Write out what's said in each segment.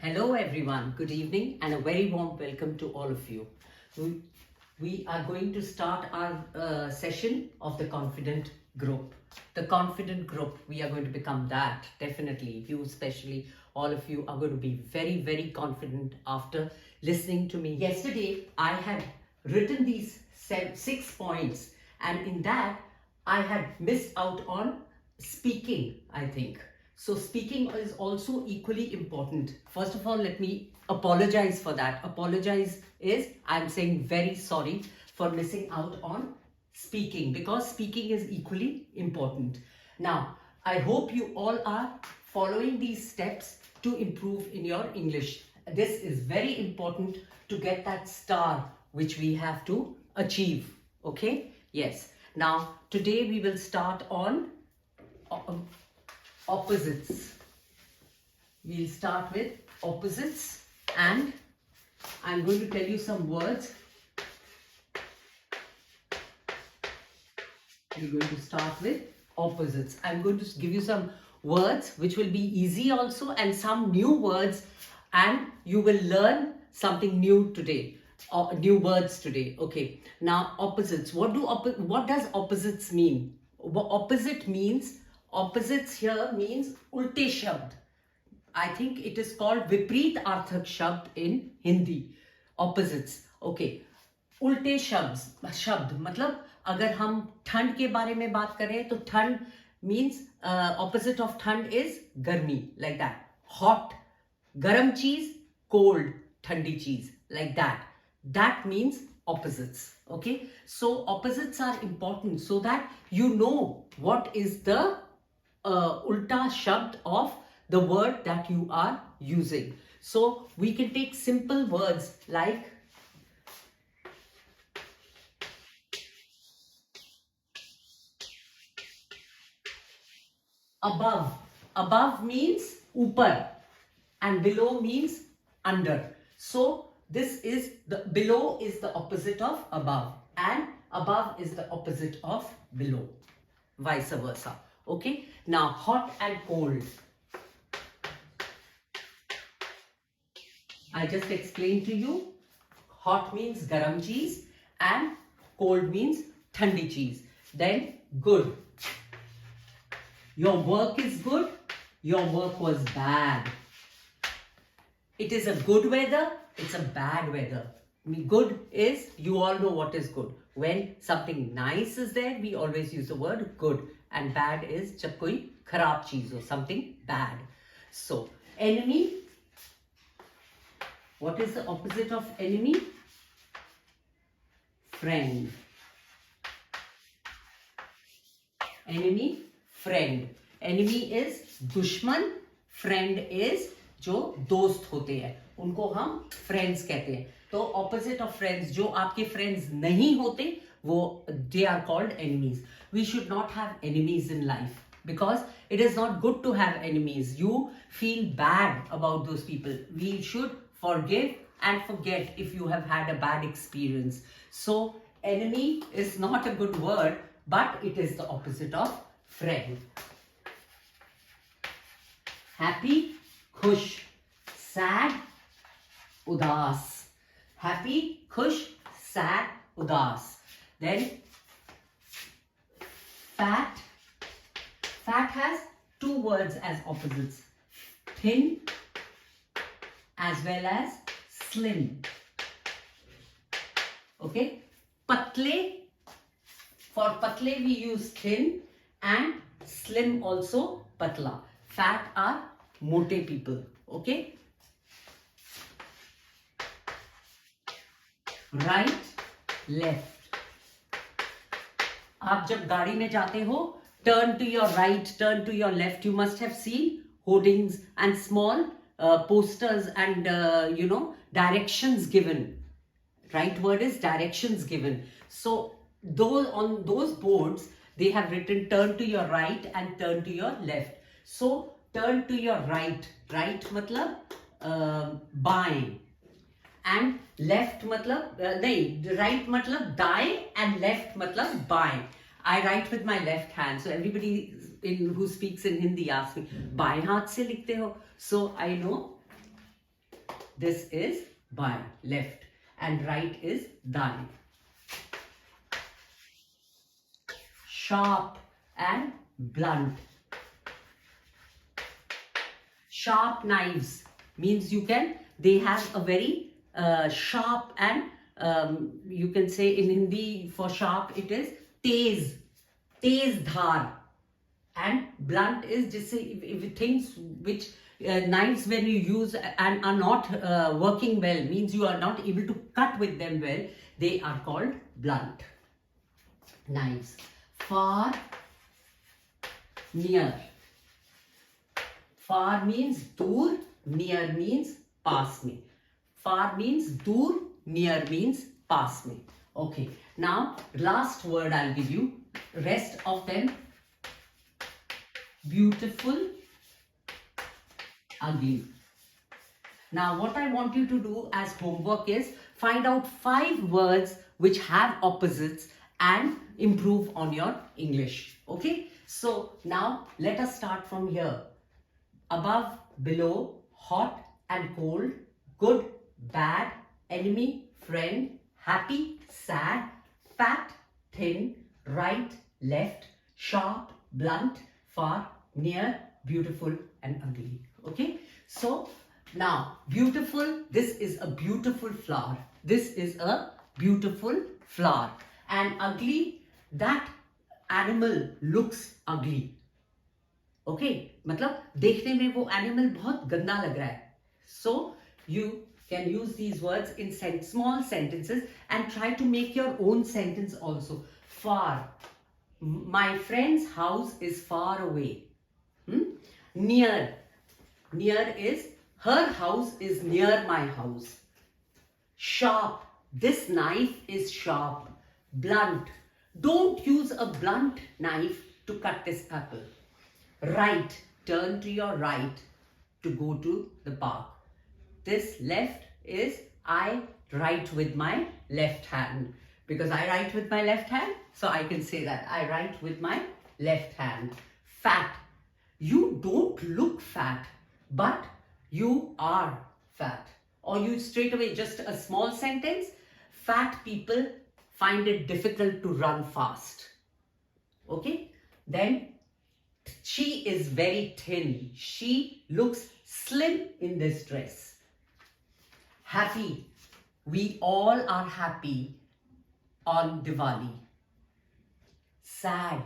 Hello everyone, good evening and a very warm welcome to all of you. We are going to start our session of the confident group. The confident group, we are going to become that, definitely. You especially, all of you are going to be very, very confident after listening to me. Yesterday, I had written these 6 points, and in that, I had missed out on speaking, I think. So speaking is also equally important. First of all, let me apologize for that. Apologize is I'm saying very sorry for missing out on speaking, because speaking is equally important. Now, I hope you all are following these steps to improve in your English. This is very important to get that star which we have to achieve. Okay? Yes. Now, today we will start on opposites. We'll start with opposites, and I'm going to tell you some words. We're going to start with opposites. I'm going to give you some words which will be easy also, and some new words, and you will learn something new today, or new words today. Okay, now opposites. What does opposites mean? Opposites here means ulte shabd. I think it is called विपरीत अर्थक शब्द in Hindi. Opposites. Okay. उल्टे शब्द मतलब अगर हम ठंड के बारे में बात करें तो ठंड means opposite of ठंड is गर्मी, like that. Hot, गर्म चीज, cold, ठंडी चीज, like that. That means opposites. Okay. So opposites are important so that you know what is the ulta shabd of the word that you are using. So we can take simple words like above. Above means upar and below means under. So this is below is the opposite of above, and above is the opposite of below, vice versa. Okay. Now hot and cold. I just explained to you. Hot means garam cheese and cold means thandi cheese. Then good. Your work is good. Your work was bad. It is a good weather. It's a bad weather. Good is, you all know what is good. When something nice is there, we always use the word good. And bad is jab koi kharab cheez or something bad. So, enemy. What is the opposite of enemy? Friend. Enemy, friend. Enemy is दुश्मन. Friend is जो दोस्त होते हैं, उनको हम friends कहते हैं. तो opposite of friends, जो आपके friends नहीं होते, वो they are called enemies. We should not have enemies in life, because it is not good to have enemies. You feel bad about those people. We should forgive and forget if you have had a bad experience. So enemy is not a good word, but it is the opposite of friend. Happy, khush. Sad, udas. Happy, khush, sad, udas. Then fat. Fat has two words as opposites. Thin as well as slim. Okay. Patle. For patle we use thin, and slim also patla. Fat are mote people. Okay. Right, left. आप जब गाड़ी में जाते हो, turn to your right, turn to your left. You must have seen hoardings and small posters and directions given. Right word is directions given. So on those boards they have written turn to your right and turn to your left. So turn to your right. Right matlab बाएं, and left matlab नहीं, right matlab दाएं and left matlab बाएं. I write with my left hand, so everybody who speaks in Hindi asks me, बाएं हाथ से लिखते हो? So I know This is बाएं, left, and right is दाएं. Sharp and blunt. Sharp knives means they have a very sharp and you can say in Hindi for sharp it is tez dhar. And blunt is just if things which knives when you use and are not working well, means you are not able to cut with them well, they are called blunt knives. Far, near. Far means dur, near means pass me. Far means dur, near means pass me. Okay, now last word I'll give you. Rest of them: beautiful, ugly. Now what I want you to do as homework is find out 5 words which have opposites and improve on your English. Okay, so now let us start from here. Above, below, hot and cold, good, bad, enemy, friend, happy, sad, fat, thin, right, left, sharp, blunt, far, near, beautiful and ugly. Okay, so now beautiful, this is a beautiful flower. This is a beautiful flower. And ugly, that animal looks ugly. Okay, मतलब देखने में वो animal बहुत गंदा लग रहा है. So you can use these words in small sentences and try to make your own sentence also. Far. My friend's house is far away. Near. Near is her house is near my house. Sharp. This knife is sharp. Blunt. Don't use a blunt knife to cut this apple. Right. Turn to your right to go to the park. This left is I write with my left hand. Because I write with my left hand, so I can say that. I write with my left hand. Fat. You don't look fat, but you are fat. Or you straight away, just a small sentence. Fat people find it difficult to run fast. Okay? Then, she is very thin. She looks slim in this dress. Happy. We all are happy on Diwali. Sad.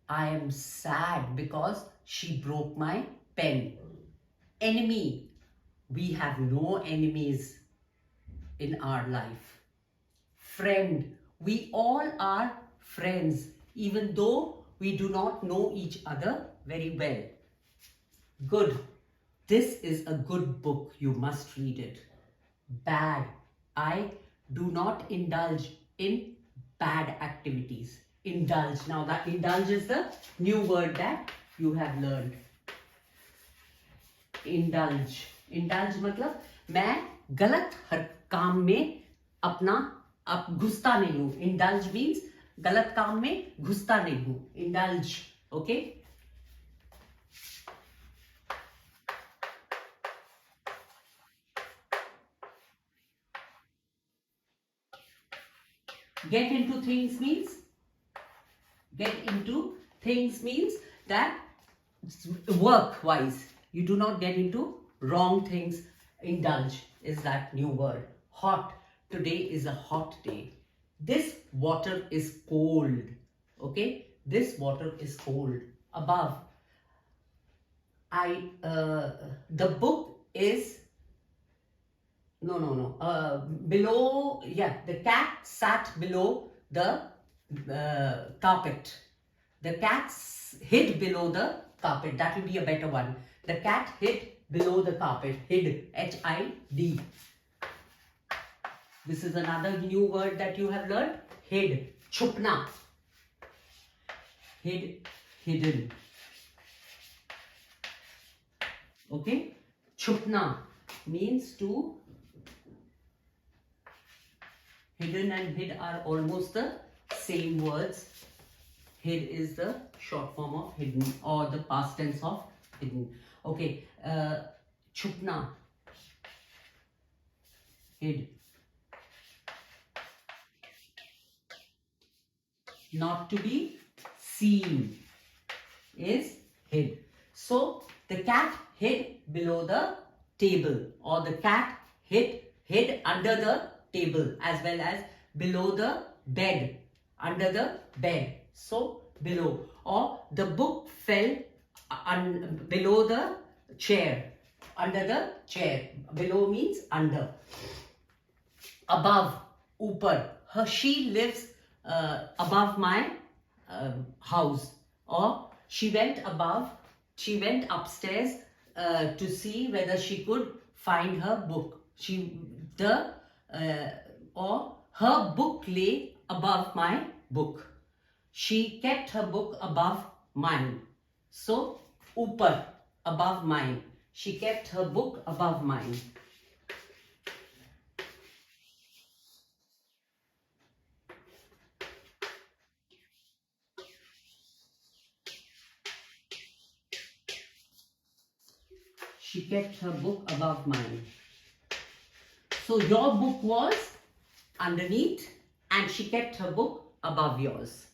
I am sad because she broke my pen. Enemy. We have no enemies in our life. Friend. We all are friends, even though we do not know each other very well. Good. This is a good book. You must read it. Bad. I do not indulge in bad activities. Indulge. Now that indulge is the new word that you have learned. Indulge. Indulge मतलब मैं गलत हर काम में अपना घुसता नहीं हूँ. Indulge means गलत काम में घुसता नहीं हूँ. Indulge. Okay? Get into things means that work wise. You do not get into wrong things. Indulge is that new word. Hot. Today is a hot day. This water is cold. Okay? This water is cold. Above. The book is below, the cat sat below the carpet. The cat hid below the carpet. That will be a better one. The cat hid below the carpet. Hid. H-I-D. This is another new word that you have learned. Hid. Chupna. Hid. Hidden. Okay. Chupna means to. Hidden and hid are almost the same words. Hid is the short form of hidden or the past tense of hidden. Okay, chupna. hid. Not to be seen is hid. So the cat hid below the table, or the cat hid under the table, as well as below the bed, under the bed. So below, or the book fell below the chair, under the chair. Below means under. Above, upar. She lives above my house, or she went upstairs to see whether she could find her book. Or her book lay above my book. She kept her book above mine. So, upar, above mine. She kept her book above mine. She kept her book above mine. So your book was underneath and she kept her book above yours.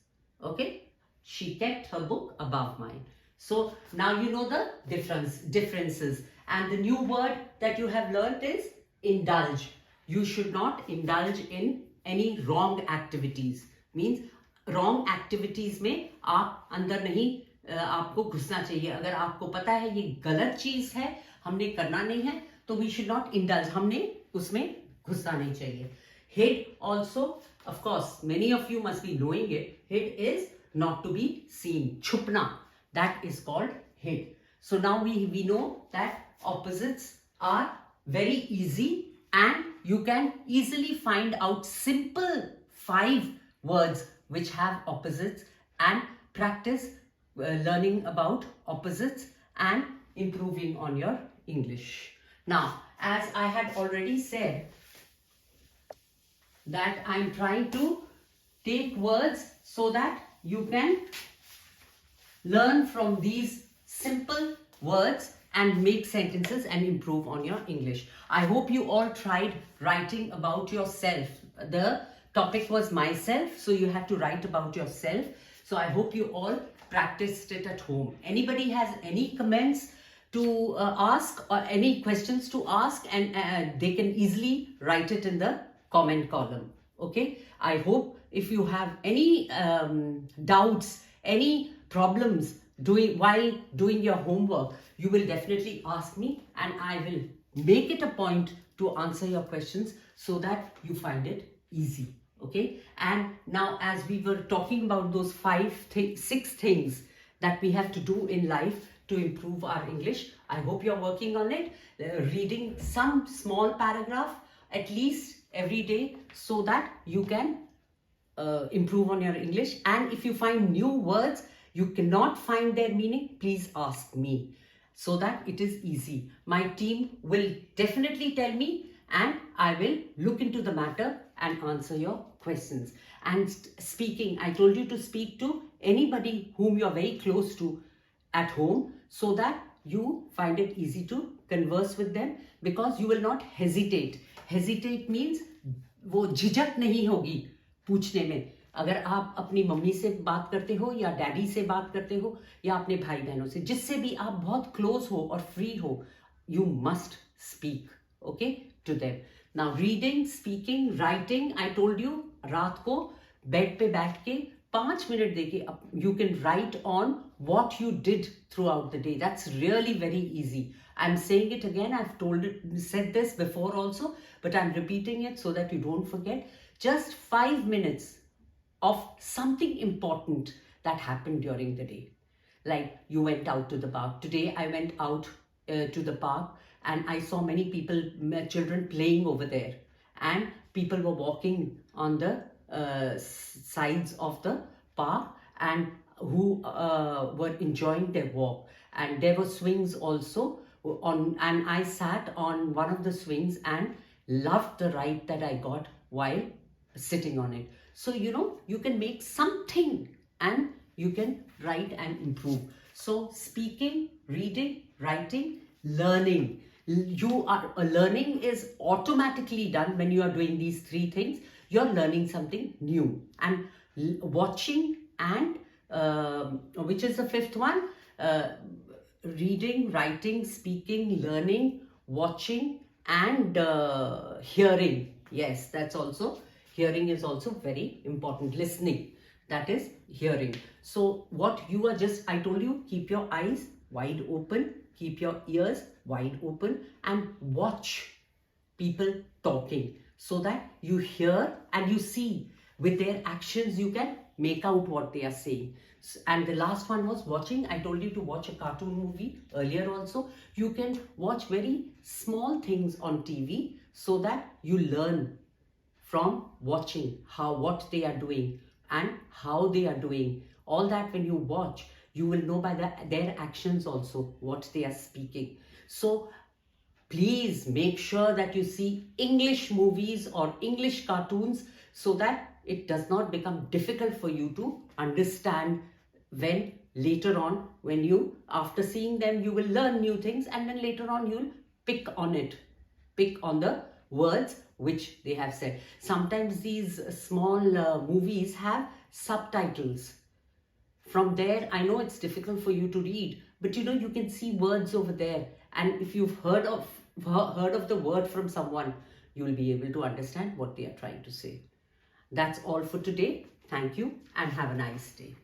Okay? She kept her book above mine. So now you know the differences. And the new word that you have learnt is indulge. You should not indulge in any wrong activities. Means wrong activities में आप अंदर नहीं आपको घुसना चाहिए. अगर आपको पता है ये गलत चीज है, हमने करना नहीं है, तो we should not indulge. हमने उसमें घुसना नहीं चाहिए. Hid also, of course, many of you must be knowing it. Hid is not to be seen. Chupna, that is called hid. So now we know that opposites are very easy and you can easily find out simple 5 words which have opposites and practice learning about opposites and improving on your English. Now, as I had already said, that I'm trying to take words so that you can learn from these simple words and make sentences and improve on your English. I hope you all tried writing about yourself. The topic was myself, so you had to write about yourself. So I hope you all practiced it at home. Anybody has any comments to ask or any questions to ask, and they can easily write it in the comment column. Okay, I hope if you have any doubts, any problems while doing your homework, you will definitely ask me and I will make it a point to answer your questions so that you find it easy. Okay, and now as we were talking about those 6 things that we have to do in life to improve our English, I hope you're working on it, reading some small paragraph at least every day so that you can improve on your English. And if you find new words, you cannot find their meaning, please ask me so that it is easy. My team will definitely tell me and I will look into the matter and answer your questions. And speaking, I told you to speak to anybody whom you're very close to at home so that you find it easy to converse with them, because you will not hesitate. Hesitate means वो झिझक नहीं होगी पूछने में. अगर आप अपनी mummy से बात करते हो या डैडी से बात करते हो या अपने भाई बहनों से, जिससे भी आप बहुत क्लोज हो और फ्री हो, you must speak, okay, to them. Now reading, speaking, writing, I told you, रात को बेड पे बैठ के 5 मिनट देके you can write on what you did throughout the day. That's really very easy. I'm saying it again, I've said this before also, but I'm repeating it so that you don't forget. Just 5 minutes of something important that happened during the day. Like you went out to the park. Today I went out to the park and I saw many people, children playing over there, and people were walking on the sides of the park and who were enjoying their walk, and there were swings also and I sat on one of the swings and loved the ride that I got while sitting on it. So you can make something and you can write and improve. So speaking, reading, writing, learning. You are learning is automatically done when you are doing these three things. You're learning something new. And watching and which is the fifth one? Reading, writing, speaking, learning, watching, and hearing. Yes, that's also, hearing is also very important. Listening, that is hearing. So what you are just, I told you, keep your eyes wide open, keep your ears wide open, and watch people talking, so that you hear and you see with their actions, you can make out what they are saying. And the last one was watching. I told you to watch a cartoon movie earlier also. You can watch very small things on TV, so that you learn from watching what they are doing and how they are doing. All that when you watch, you will know by their actions also what they are speaking. So please make sure that you see English movies or English cartoons, so that it does not become difficult for you to understand when later on, when you, after seeing them, you will learn new things, and then later on you'll pick on the words which they have said. Sometimes these small movies have subtitles. From there, I know it's difficult for you to read, but you can see words over there. And if you've heard of the word from someone, you will be able to understand what they are trying to say. That's all for today. Thank you and have a nice day.